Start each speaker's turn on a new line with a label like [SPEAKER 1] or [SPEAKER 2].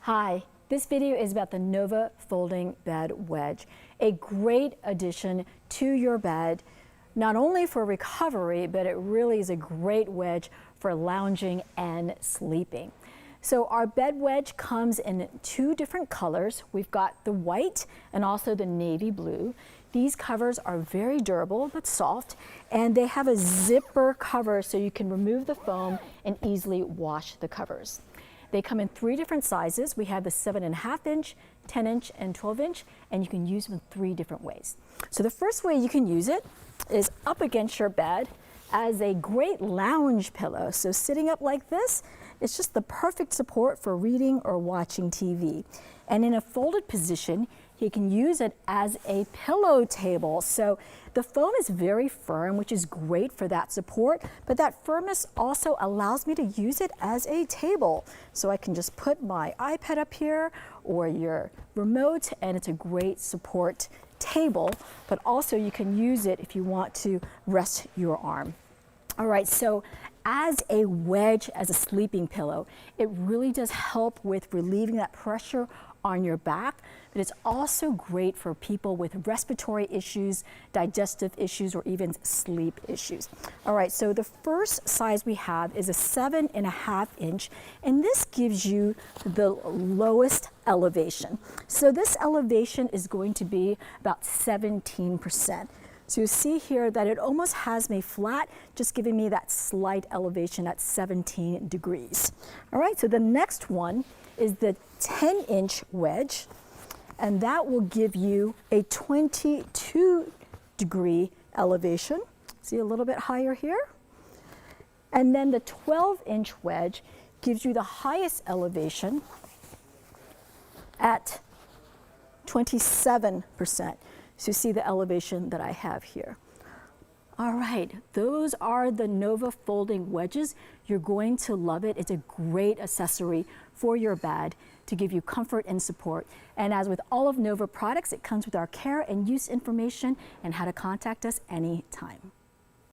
[SPEAKER 1] Hi, this video is about the Nova Folding Bed Wedge, a great addition to your bed, not only for recovery, but it really is a great wedge for lounging and sleeping. So our bed wedge comes in two different colors. We've got the white and also the navy blue. These covers are very durable but soft, and they have a zipper cover so you can remove the foam and easily wash the covers. They come in three different sizes. We have the 7.5 inch, 10 inch, and 12 inch, and you can use them in three different ways. So the first way you can use it is up against your bed as a great lounge pillow. So sitting up like this, it's just the perfect support for reading or watching TV. And in a folded position, you can use it as a pillow table. So the foam is very firm, which is great for that support, but that firmness also allows me to use it as a table. So I can just put my iPad up here or your remote, and it's a great support table, but also you can use it if you want to rest your arm. All right, so as a wedge, as a sleeping pillow, it really does help with relieving that pressure on your back, but it's also great for people with respiratory issues, digestive issues, or even sleep issues. All right, so the first size we have is a 7.5 inch, and this gives you the lowest elevation. So this elevation is going to be about 17%. So you see here that it almost has me flat, just giving me that slight elevation at 17 degrees. All right, so the next one is the 10 inch wedge, and that will give you a 22 degree elevation. See, a little bit higher here. And then the 12 inch wedge gives you the highest elevation at 27%. So you see the elevation that I have here. All right, those are the Nova folding wedges. You're going to love it. It's a great accessory for your bed to give you comfort and support. And as with all of Nova products, it comes with our care and use information and how to contact us anytime.